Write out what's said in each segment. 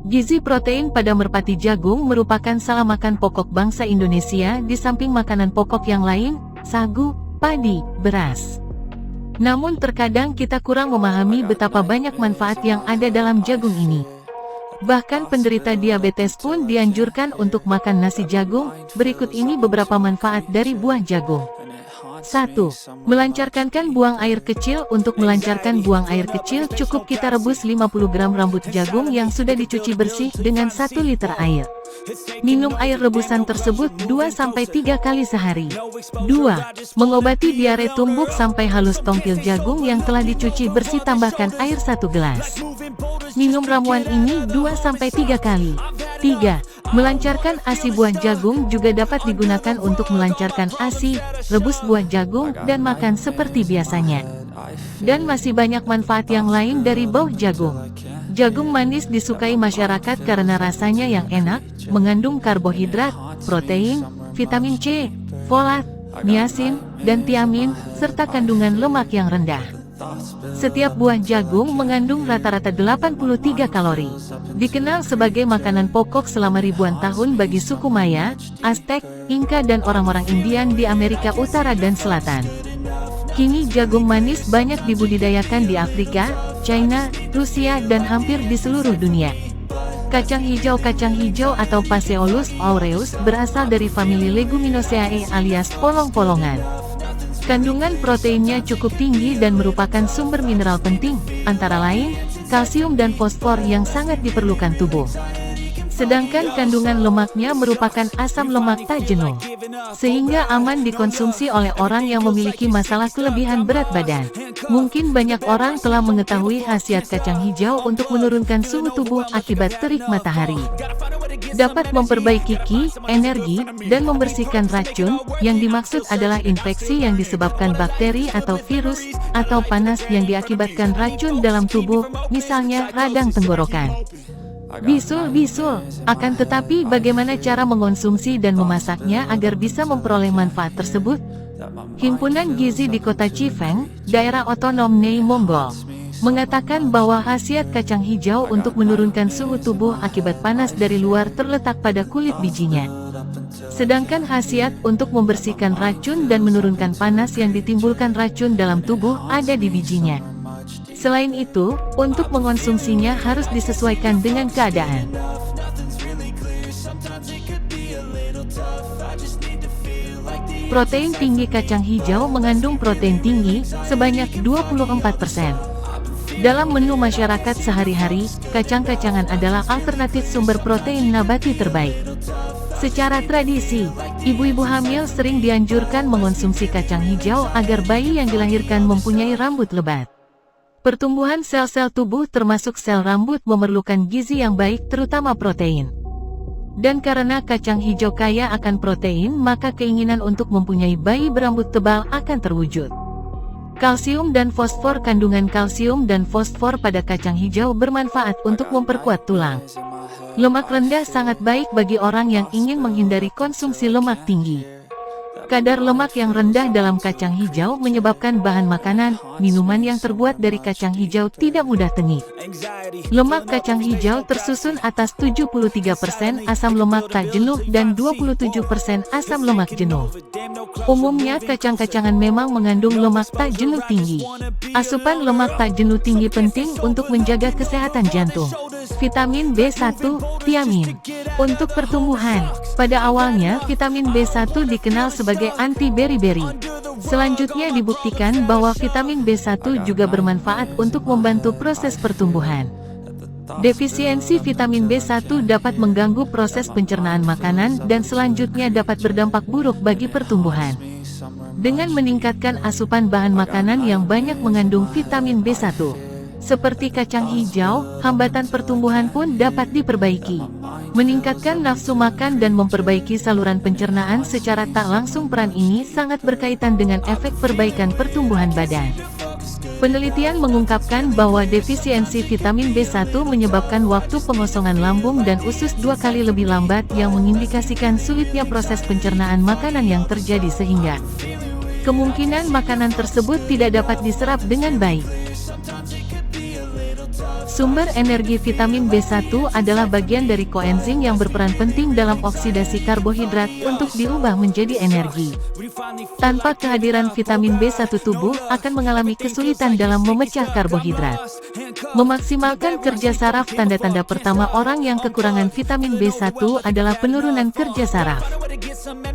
Gizi protein pada merpati jagung merupakan salah makan pokok bangsa Indonesia di samping makanan pokok yang lain, sagu, padi, beras. Namun terkadang kita kurang memahami betapa banyak manfaat yang ada dalam jagung ini. Bahkan penderita diabetes pun dianjurkan untuk makan nasi jagung. Berikut ini beberapa manfaat dari buah jagung. 1. Melancarkan buang air kecil. Untuk melancarkan buang air kecil cukup kita rebus 50 gram rambut jagung yang sudah dicuci bersih dengan 1 liter air. Minum air rebusan tersebut 2-3 kali sehari. 2. Mengobati diare tumbuk sampai halus. Tongkil jagung yang telah dicuci bersih tambahkan air 1 gelas. Minum ramuan ini 2-3 kali. 3. Melancarkan ASI. Buah jagung juga dapat digunakan untuk melancarkan ASI, rebus buah jagung dan makan seperti biasanya. Dan masih banyak manfaat yang lain dari buah jagung. Jagung manis disukai masyarakat karena rasanya yang enak, mengandung karbohidrat, protein, vitamin C, folat, niacin, dan tiamin, serta kandungan lemak yang rendah. Setiap buah jagung mengandung rata-rata 83 kalori. Dikenal sebagai makanan pokok selama ribuan tahun bagi suku Maya, Aztec, Inca dan orang-orang Indian di Amerika Utara dan Selatan. Kini jagung manis banyak dibudidayakan di Afrika, China, Rusia dan hampir di seluruh dunia. Kacang hijau atau Phaseolus aureus berasal dari famili Leguminosae alias polong-polongan. Kandungan proteinnya cukup tinggi dan merupakan sumber mineral penting, antara lain, kalsium dan fosfor yang sangat diperlukan tubuh. Sedangkan kandungan lemaknya merupakan asam lemak tak jenuh, sehingga aman dikonsumsi oleh orang yang memiliki masalah kelebihan berat badan. Mungkin banyak orang telah mengetahui khasiat kacang hijau untuk menurunkan suhu tubuh akibat terik matahari. Dapat memperbaiki ki, energi, dan membersihkan racun. Yang dimaksud adalah infeksi yang disebabkan bakteri atau virus, atau panas yang diakibatkan racun dalam tubuh, misalnya radang tenggorokan. Bisul. Akan tetapi bagaimana cara mengonsumsi dan memasaknya agar bisa memperoleh manfaat tersebut? Himpunan Gizi di Kota Chifeng, Daerah Otonom Nei Mongol, mengatakan bahwa khasiat kacang hijau untuk menurunkan suhu tubuh akibat panas dari luar terletak pada kulit bijinya. Sedangkan khasiat untuk membersihkan racun dan menurunkan panas yang ditimbulkan racun dalam tubuh ada di bijinya. Selain itu, untuk mengonsumsinya harus disesuaikan dengan keadaan. Protein tinggi. Kacang hijau mengandung protein tinggi, sebanyak 24%. Dalam menu masyarakat sehari-hari, kacang-kacangan adalah alternatif sumber protein nabati terbaik. Secara tradisi, ibu-ibu hamil sering dianjurkan mengonsumsi kacang hijau agar bayi yang dilahirkan mempunyai rambut lebat. Pertumbuhan sel-sel tubuh termasuk sel rambut memerlukan gizi yang baik terutama protein. Dan karena kacang hijau kaya akan protein maka keinginan untuk mempunyai bayi berambut tebal akan terwujud. Kalsium dan fosfor. Kandungan kalsium dan fosfor pada kacang hijau bermanfaat untuk memperkuat tulang. Lemak rendah sangat baik bagi orang yang ingin menghindari konsumsi lemak tinggi. Kadar lemak yang rendah dalam kacang hijau menyebabkan bahan makanan, minuman yang terbuat dari kacang hijau tidak mudah tengik. Lemak kacang hijau tersusun atas 73% asam lemak tak jenuh dan 27% asam lemak jenuh. Umumnya kacang-kacangan memang mengandung lemak tak jenuh tinggi. Asupan lemak tak jenuh tinggi penting untuk menjaga kesehatan jantung. Vitamin B1, tiamin. Untuk pertumbuhan, pada awalnya vitamin B1 dikenal sebagai anti beri-beri. Selanjutnya dibuktikan bahwa vitamin B1 juga bermanfaat untuk membantu proses pertumbuhan. Defisiensi vitamin B1 dapat mengganggu proses pencernaan makanan dan selanjutnya dapat berdampak buruk bagi pertumbuhan. Dengan meningkatkan asupan bahan makanan yang banyak mengandung vitamin B1, seperti kacang hijau, hambatan pertumbuhan pun dapat diperbaiki. Meningkatkan nafsu makan dan memperbaiki saluran pencernaan secara tak langsung. Peran ini sangat berkaitan dengan efek perbaikan pertumbuhan badan. Penelitian mengungkapkan bahwa defisiensi vitamin B1 menyebabkan waktu pengosongan lambung dan usus 2 kali lebih lambat yang mengindikasikan sulitnya proses pencernaan makanan yang terjadi sehingga kemungkinan makanan tersebut tidak dapat diserap dengan baik. Sumber energi vitamin B1 adalah bagian dari koenzim yang berperan penting dalam oksidasi karbohidrat untuk diubah menjadi energi. Tanpa kehadiran vitamin B1, tubuh akan mengalami kesulitan dalam memecah karbohidrat. Memaksimalkan kerja saraf. Tanda-tanda pertama orang yang kekurangan vitamin B1 adalah penurunan kerja saraf.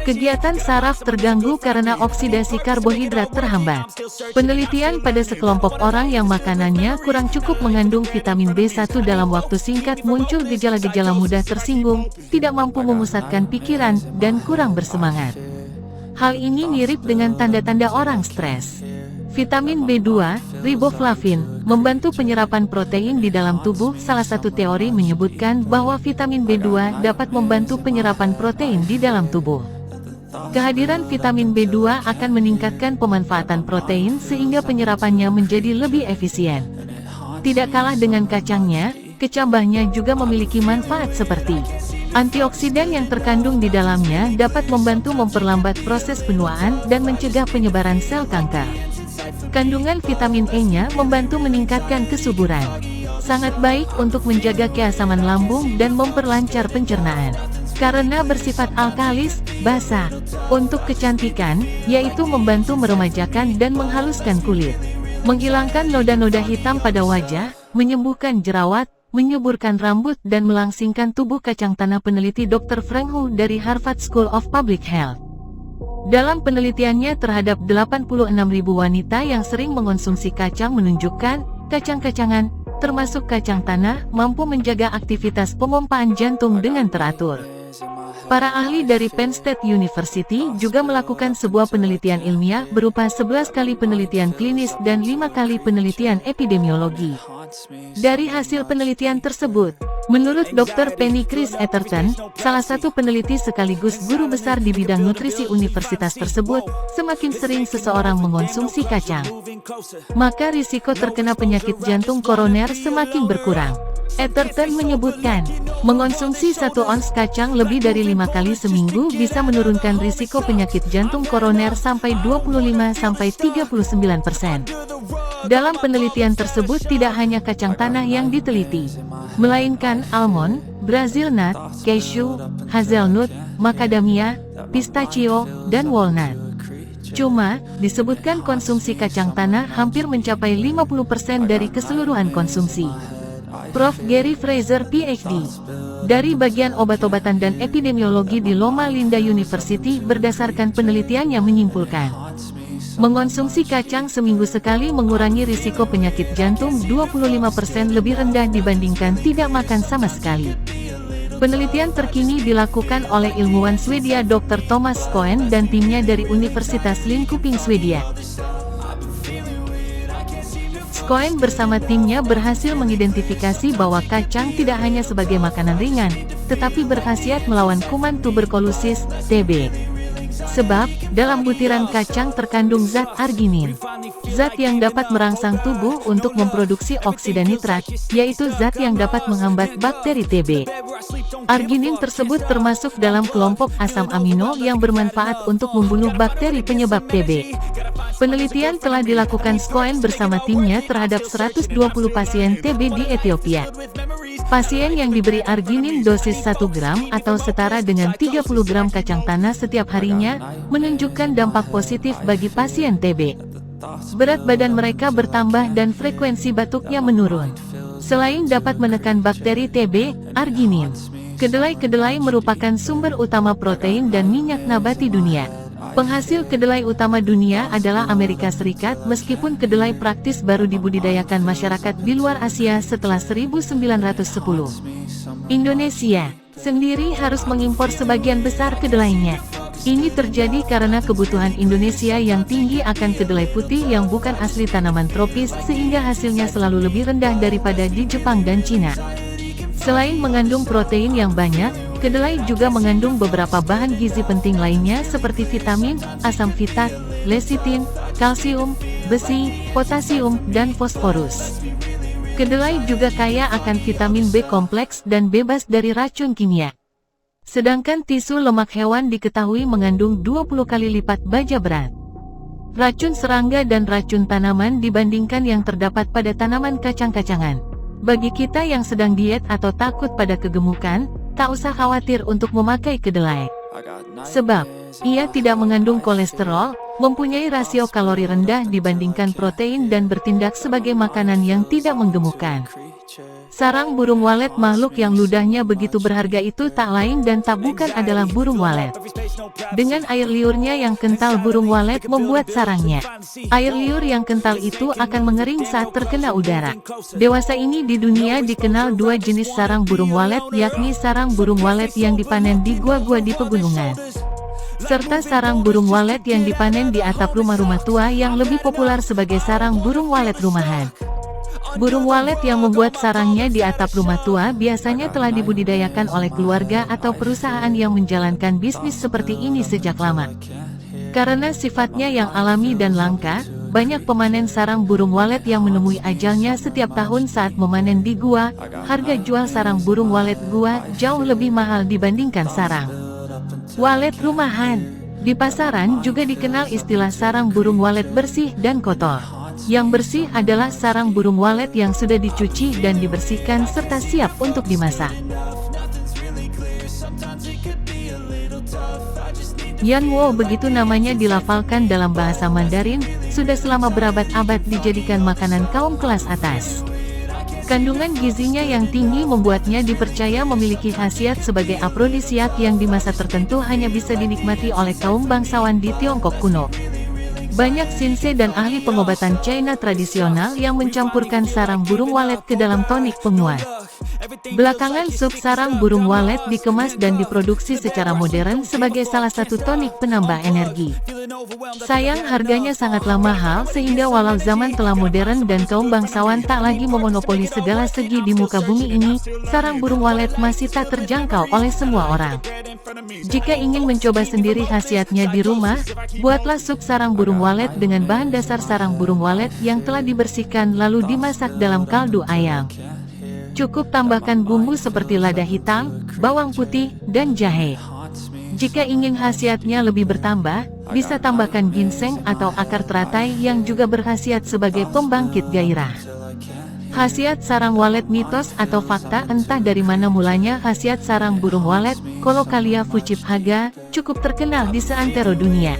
Kegiatan saraf terganggu karena oksidasi karbohidrat terhambat. Penelitian pada sekelompok orang yang makanannya kurang cukup mengandung vitamin B1 dalam waktu singkat muncul gejala-gejala mudah tersinggung, tidak mampu memusatkan pikiran, dan kurang bersemangat. Hal ini mirip dengan tanda-tanda orang stres. Vitamin B2, riboflavin, membantu penyerapan protein di dalam tubuh. Salah satu teori menyebutkan bahwa vitamin B2 dapat membantu penyerapan protein di dalam tubuh. Kehadiran vitamin B2 akan meningkatkan pemanfaatan protein sehingga penyerapannya menjadi lebih efisien. Tidak kalah dengan kacangnya, kecambahnya juga memiliki manfaat seperti antioksidan yang terkandung di dalamnya dapat membantu memperlambat proses penuaan dan mencegah penyebaran sel kanker. Kandungan vitamin E-nya membantu meningkatkan kesuburan. Sangat baik untuk menjaga keasaman lambung dan memperlancar pencernaan. Karena bersifat alkalis, basa. Untuk kecantikan, yaitu membantu meremajakan dan menghaluskan kulit. Menghilangkan noda-noda hitam pada wajah, menyembuhkan jerawat, menyuburkan rambut dan melangsingkan tubuh. Kacang tanah. Peneliti Dr. Frank Hu dari Harvard School of Public Health. Dalam penelitiannya terhadap 86.000 wanita yang sering mengonsumsi kacang menunjukkan, kacang-kacangan, termasuk kacang tanah, mampu menjaga aktivitas pemompaan jantung dengan teratur. Para ahli dari Penn State University juga melakukan sebuah penelitian ilmiah berupa 11 kali penelitian klinis dan 5 kali penelitian epidemiologi. Dari hasil penelitian tersebut, menurut Dr. Penny Chris Etherton, salah satu peneliti sekaligus guru besar di bidang nutrisi universitas tersebut, semakin sering seseorang mengonsumsi kacang, maka risiko terkena penyakit jantung koroner semakin berkurang. Etherton menyebutkan, mengonsumsi 1 ons kacang lebih dari 5 kali seminggu bisa menurunkan risiko penyakit jantung koroner sampai 25–39%. Dalam penelitian tersebut tidak hanya kacang tanah yang diteliti, melainkan almond, Brazil nut, cashew, hazelnut, macadamia, pistachio, dan walnut. Cuma, disebutkan konsumsi kacang tanah hampir mencapai 50% dari keseluruhan konsumsi. Prof. Gary Fraser PhD, dari bagian obat-obatan dan epidemiologi di Loma Linda University berdasarkan penelitiannya menyimpulkan, mengonsumsi kacang seminggu sekali mengurangi risiko penyakit jantung 25% lebih rendah dibandingkan tidak makan sama sekali. Penelitian terkini dilakukan oleh ilmuwan Swedia Dr. Thomas Cohen dan timnya dari Universitas Linköping, Swedia. Cohen bersama timnya berhasil mengidentifikasi bahwa kacang tidak hanya sebagai makanan ringan, tetapi berkhasiat melawan kuman tuberkulosis, TB. Sebab, dalam butiran kacang terkandung zat arginin, zat yang dapat merangsang tubuh untuk memproduksi oksida nitrat, yaitu zat yang dapat menghambat bakteri TB. Arginin tersebut termasuk dalam kelompok asam amino yang bermanfaat untuk membunuh bakteri penyebab TB. Penelitian telah dilakukan Cohen bersama timnya terhadap 120 pasien TB di Ethiopia. Pasien yang diberi arginin dosis 1 gram atau setara dengan 30 gram kacang tanah setiap harinya, menunjukkan dampak positif bagi pasien TB. Berat badan mereka bertambah dan frekuensi batuknya menurun. Selain dapat menekan bakteri TB, arginin, kedelai merupakan sumber utama protein dan minyak nabati dunia. Penghasil kedelai utama dunia adalah Amerika Serikat, meskipun kedelai praktis baru dibudidayakan masyarakat di luar Asia setelah 1910. Indonesia sendiri harus mengimpor sebagian besar kedelainya. Ini terjadi karena kebutuhan Indonesia yang tinggi akan kedelai putih yang bukan asli tanaman tropis, sehingga hasilnya selalu lebih rendah daripada di Jepang dan Cina. Selain mengandung protein yang banyak, kedelai juga mengandung beberapa bahan gizi penting lainnya seperti vitamin, asam fitat, lecitin, kalsium, besi, potasium, dan fosforus. Kedelai juga kaya akan vitamin B kompleks dan bebas dari racun kimia. Sedangkan tisu lemak hewan diketahui mengandung 20 kali lipat baja berat racun serangga dan racun tanaman dibandingkan yang terdapat pada tanaman kacang-kacangan. Bagi kita yang sedang diet atau takut pada kegemukan, tak usah khawatir untuk memakai kedelai. Sebab, ia tidak mengandung kolesterol, mempunyai rasio kalori rendah dibandingkan protein dan bertindak sebagai makanan yang tidak menggemukkan. Sarang burung walet, makhluk yang ludahnya begitu berharga itu tak lain dan tak bukan adalah burung walet. Dengan air liurnya yang kental, burung walet membuat sarangnya. Air liur yang kental itu akan mengering saat terkena udara. Dewasa ini di dunia dikenal dua jenis sarang burung walet, yakni sarang burung walet yang dipanen di gua-gua di pegunungan, serta sarang burung walet yang dipanen di atap rumah-rumah tua yang lebih populer sebagai sarang burung walet rumahan. Burung walet yang membuat sarangnya di atap rumah tua biasanya telah dibudidayakan oleh keluarga atau perusahaan yang menjalankan bisnis seperti ini sejak lama. Karena sifatnya yang alami dan langka, banyak pemanen sarang burung walet yang menemui ajalnya setiap tahun saat memanen di gua. Harga jual sarang burung walet gua jauh lebih mahal dibandingkan sarang walet rumahan. Di pasaran juga dikenal istilah sarang burung walet bersih dan kotor. Yang bersih adalah sarang burung walet yang sudah dicuci dan dibersihkan serta siap untuk dimasak. Yanwo, begitu namanya dilafalkan dalam bahasa Mandarin, sudah selama berabad-abad dijadikan makanan kaum kelas atas. Kandungan gizinya yang tinggi membuatnya dipercaya memiliki khasiat sebagai afrodisiak yang di masa tertentu hanya bisa dinikmati oleh kaum bangsawan di Tiongkok kuno. Banyak sinsei dan ahli pengobatan China tradisional yang mencampurkan sarang burung walet ke dalam tonik penguat. Belakangan sup sarang burung walet dikemas dan diproduksi secara modern sebagai salah satu tonik penambah energi. Sayang, harganya sangatlah mahal sehingga walau zaman telah modern dan kaum bangsawan tak lagi memonopoli segala segi di muka bumi ini, sarang burung walet masih tak terjangkau oleh semua orang. Jika ingin mencoba sendiri khasiatnya di rumah, buatlah sup sarang burung walet dengan bahan dasar sarang burung walet yang telah dibersihkan lalu dimasak dalam kaldu ayam. Cukup tambahkan bumbu seperti lada hitam, bawang putih, dan jahe. Jika ingin khasiatnya lebih bertambah, bisa tambahkan ginseng atau akar teratai yang juga berkhasiat sebagai pembangkit gairah. Khasiat sarang walet, mitos atau fakta. Entah dari mana mulanya khasiat sarang burung walet, Colocalia fuciphaga, cukup terkenal di seantero dunia.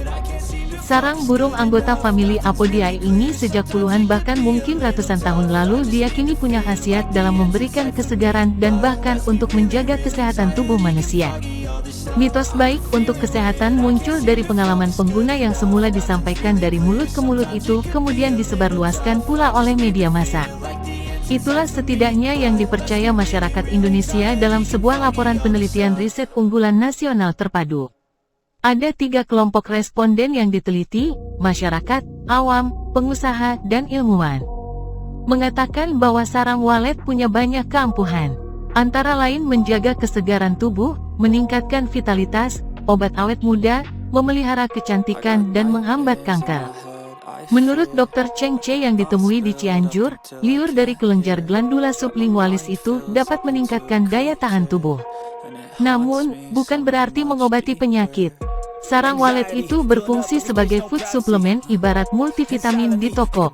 Sarang burung anggota famili Apodiae ini sejak puluhan bahkan mungkin ratusan tahun lalu diyakini punya khasiat dalam memberikan kesegaran dan bahkan untuk menjaga kesehatan tubuh manusia. Mitos baik untuk kesehatan muncul dari pengalaman pengguna yang semula disampaikan dari mulut ke mulut itu kemudian disebarluaskan pula oleh media massa. Itulah setidaknya yang dipercaya masyarakat Indonesia dalam sebuah laporan penelitian riset unggulan nasional terpadu. Ada 3 kelompok responden yang diteliti, masyarakat, awam, pengusaha, dan ilmuwan. Mengatakan bahwa sarang walet punya banyak keampuhan. Antara lain menjaga kesegaran tubuh, meningkatkan vitalitas, obat awet muda, memelihara kecantikan dan menghambat kanker. Menurut Dr. Cheng Che yang ditemui di Cianjur, liur dari kelenjar glandula sublingualis itu dapat meningkatkan daya tahan tubuh. Namun, bukan berarti mengobati penyakit. Sarang walet itu berfungsi sebagai food suplemen ibarat multivitamin di toko.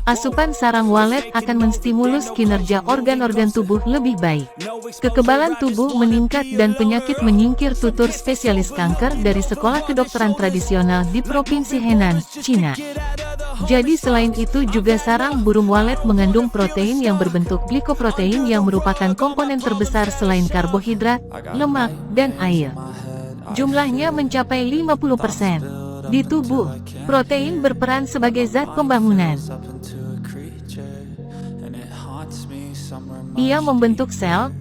Asupan sarang walet akan menstimulus kinerja organ-organ tubuh lebih baik. Kekebalan tubuh meningkat dan penyakit menyingkir, tutur spesialis kanker dari Sekolah Kedokteran Tradisional di Provinsi Henan, Cina. Jadi selain itu juga sarang burung walet mengandung protein yang berbentuk glikoprotein yang merupakan komponen terbesar selain karbohidrat, lemak, dan air. Jumlahnya mencapai 50%. Di tubuh, protein berperan sebagai zat pembangunan. Ia membentuk sel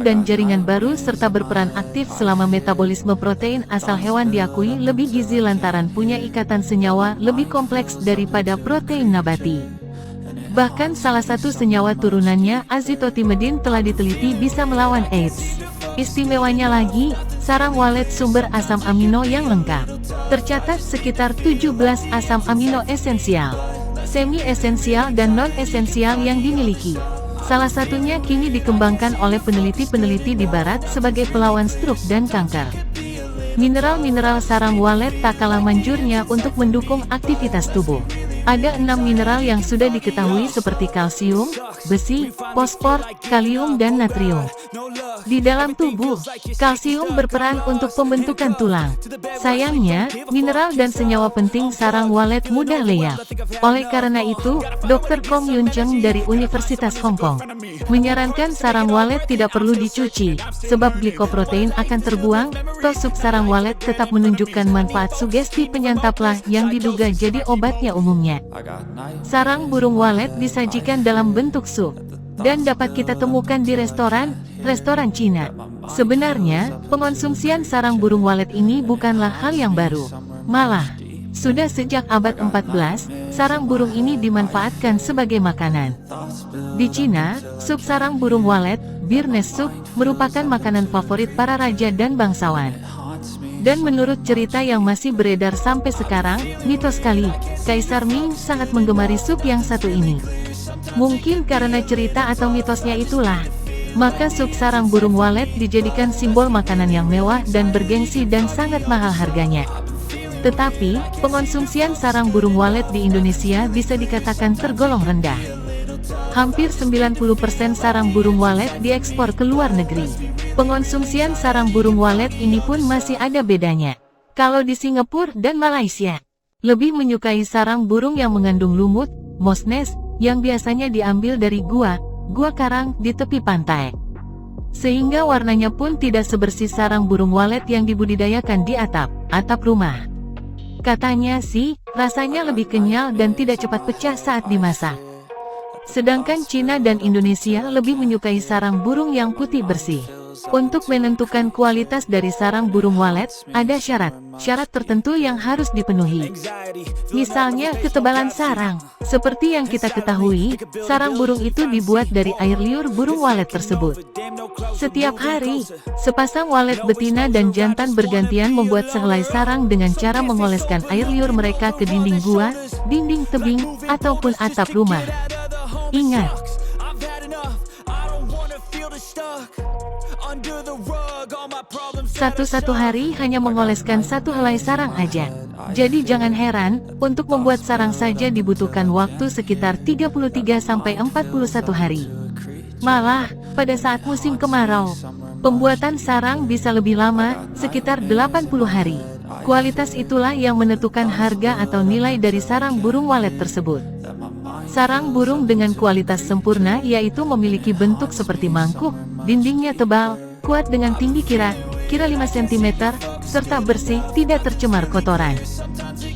dan jaringan baru serta berperan aktif selama metabolisme. Protein asal hewan diakui lebih gizi lantaran punya ikatan senyawa lebih kompleks daripada protein nabati. Bahkan salah satu senyawa turunannya, azithromycin, telah diteliti bisa melawan AIDS. Istimewanya lagi, sarang walet sumber asam amino yang lengkap. Tercatat sekitar 17 asam amino esensial, semi-esensial dan non-esensial yang dimiliki. Salah satunya kini dikembangkan oleh peneliti-peneliti di barat sebagai pelawan stroke dan kanker. Mineral-mineral sarang walet tak kalah manjurnya untuk mendukung aktivitas tubuh. Ada 6 mineral yang sudah diketahui seperti kalsium, besi, fosfor, kalium dan natrium. Di dalam tubuh, kalsium berperan untuk pembentukan tulang. Sayangnya, mineral dan senyawa penting sarang walet mudah leyap. Oleh karena itu, Dr. Kong Yun Cheng dari Universitas Hong Kong menyarankan sarang walet tidak perlu dicuci, sebab glikoprotein akan terbuang, toh sup sarang walet tetap menunjukkan manfaat sugesti penyantaplah yang diduga jadi obatnya umumnya. Sarang burung walet disajikan dalam bentuk sup, dan dapat kita temukan di restoran Cina. Sebenarnya, pengonsumsian sarang burung walet ini bukanlah hal yang baru. Malah, sudah sejak abad 14, sarang burung ini dimanfaatkan sebagai makanan. Di Cina, sup sarang burung walet, bear nest soup, merupakan makanan favorit para raja dan bangsawan. Dan menurut cerita yang masih beredar sampai sekarang, mitos kali, Kaisar Ming sangat menggemari sup yang satu ini. Mungkin karena cerita atau mitosnya itulah, maka sup sarang burung walet dijadikan simbol makanan yang mewah dan bergengsi dan sangat mahal harganya. Tetapi, pengonsumsian sarang burung walet di Indonesia bisa dikatakan tergolong rendah. Hampir 90% sarang burung walet diekspor ke luar negeri. Pengonsumsian sarang burung walet ini pun masih ada bedanya. Kalau di Singapura dan Malaysia, lebih menyukai sarang burung yang mengandung lumut, moss nest, yang biasanya diambil dari gua karang di tepi pantai. Sehingga warnanya pun tidak sebersih sarang burung walet yang dibudidayakan di atap rumah. Katanya sih, rasanya lebih kenyal dan tidak cepat pecah saat dimasak. Sedangkan Cina dan Indonesia lebih menyukai sarang burung yang putih bersih. Untuk menentukan kualitas dari sarang burung walet, ada syarat tertentu yang harus dipenuhi. Misalnya ketebalan sarang. Seperti yang kita ketahui, sarang burung itu dibuat dari air liur burung walet tersebut. Setiap hari, sepasang walet betina dan jantan bergantian membuat sehelai sarang dengan cara mengoleskan air liur mereka ke dinding gua, dinding tebing, ataupun atap rumah. Ingat, satu hari hanya mengoleskan satu helai sarang aja. Jadi jangan heran, untuk membuat sarang saja dibutuhkan waktu sekitar 33–41 hari. Malah, pada saat musim kemarau, pembuatan sarang bisa lebih lama, sekitar 80 hari. Kualitas itulah yang menentukan harga atau nilai dari sarang burung walet tersebut. Sarang burung dengan kualitas sempurna yaitu memiliki bentuk seperti mangkuk, dindingnya tebal, kuat dengan tinggi kira 5 cm, serta bersih, tidak tercemar kotoran.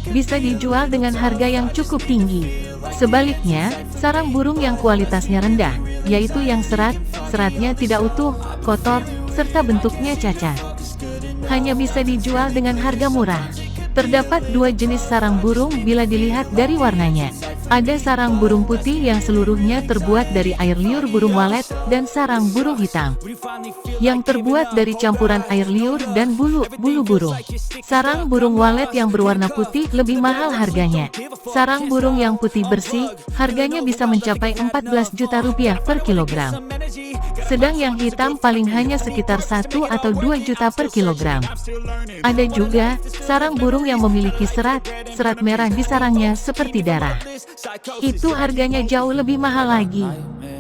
Bisa dijual dengan harga yang cukup tinggi. Sebaliknya, sarang burung yang kualitasnya rendah, yaitu yang seratnya tidak utuh, kotor, serta bentuknya cacat, hanya bisa dijual dengan harga murah. Terdapat dua jenis sarang burung bila dilihat dari warnanya. Ada sarang burung putih yang seluruhnya terbuat dari air liur burung walet, dan sarang burung hitam yang terbuat dari campuran air liur dan bulu burung. Sarang burung walet yang berwarna putih lebih mahal harganya. Sarang burung yang putih bersih, harganya bisa mencapai 14 juta rupiah per kilogram. Sedang yang hitam paling hanya sekitar 1 atau 2 juta per kilogram. Ada juga sarang burung yang memiliki serat merah di sarangnya seperti darah. Itu harganya jauh lebih mahal lagi,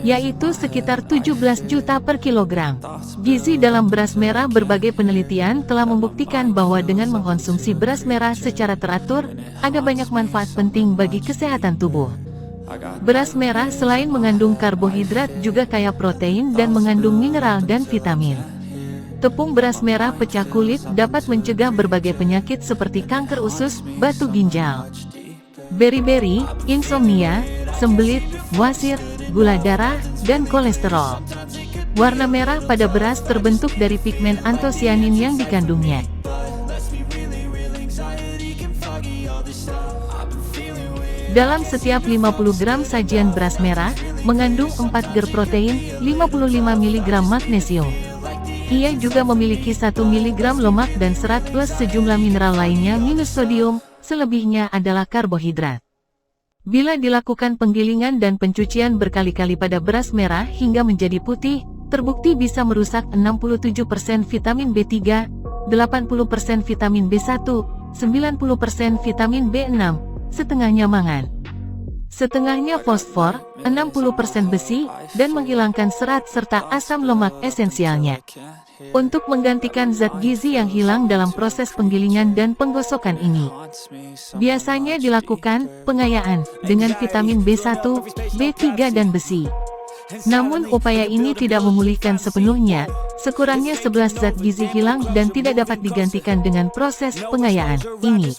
yaitu sekitar 17 juta per kilogram. Gizi dalam beras merah. Berbagai penelitian telah membuktikan bahwa dengan mengkonsumsi beras merah secara teratur, ada banyak manfaat penting bagi kesehatan tubuh. Beras merah selain mengandung karbohidrat juga kaya protein dan mengandung mineral dan vitamin. Tepung beras merah pecah kulit dapat mencegah berbagai penyakit seperti kanker usus, batu ginjal, beri-beri, insomnia, sembelit, wasir, gula darah, dan kolesterol. Warna merah pada beras terbentuk dari pigmen antosianin yang dikandungnya. Dalam setiap 50 gram sajian beras merah, mengandung 4 gram protein, 55 mg magnesium. Ia juga memiliki 1 mg lemak dan serat plus sejumlah mineral lainnya minus sodium, selebihnya adalah karbohidrat. Bila dilakukan penggilingan dan pencucian berkali-kali pada beras merah hingga menjadi putih, terbukti bisa merusak 67% vitamin B3, 80% vitamin B1, 90% vitamin B6, setengahnya mangan. setengahnya fosfor, 60% besi, dan menghilangkan serat serta asam lemak esensialnya. Untuk menggantikan zat gizi yang hilang dalam proses penggilingan dan penggosokan ini, biasanya dilakukan pengayaan dengan vitamin B1, B3 dan besi. Namun upaya ini tidak memulihkan sepenuhnya, sekurangnya 11 zat gizi hilang dan tidak dapat digantikan dengan proses pengayaan ini.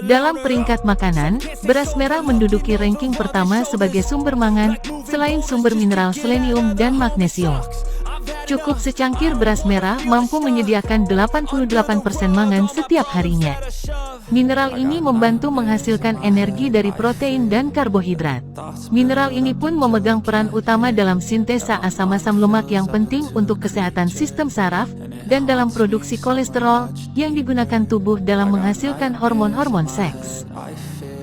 Dalam peringkat makanan, beras merah menduduki ranking pertama sebagai sumber mangan, selain sumber mineral selenium dan magnesium. Cukup secangkir beras merah mampu menyediakan 88% mangan setiap harinya. Mineral ini membantu menghasilkan energi dari protein dan karbohidrat. Mineral ini pun memegang peran utama dalam sintesa asam-asam lemak yang penting untuk kesehatan sistem saraf, dan dalam produksi kolesterol, yang digunakan tubuh dalam menghasilkan hormon-hormon seks.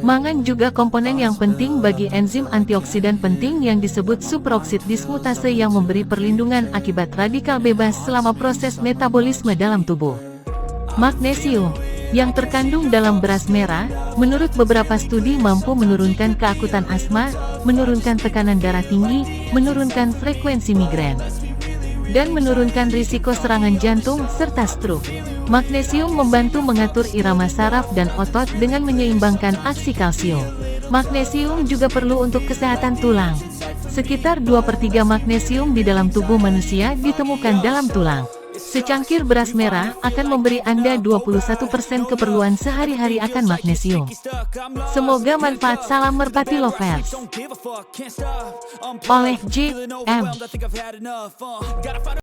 Mangan juga komponen yang penting bagi enzim antioksidan penting yang disebut superoksid dismutase yang memberi perlindungan akibat radikal bebas selama proses metabolisme dalam tubuh. Magnesium yang terkandung dalam beras merah, menurut beberapa studi mampu menurunkan keakutan asma, menurunkan tekanan darah tinggi, menurunkan frekuensi migrain, dan menurunkan risiko serangan jantung serta stroke. Magnesium membantu mengatur irama saraf dan otot dengan menyeimbangkan aksi kalsium. Magnesium juga perlu untuk kesehatan tulang. Sekitar 2/3 magnesium di dalam tubuh manusia ditemukan dalam tulang. Secangkir beras merah akan memberi Anda 21% keperluan sehari-hari akan magnesium. Semoga manfaat. Salam Merpati Lovers. Oleh J.M.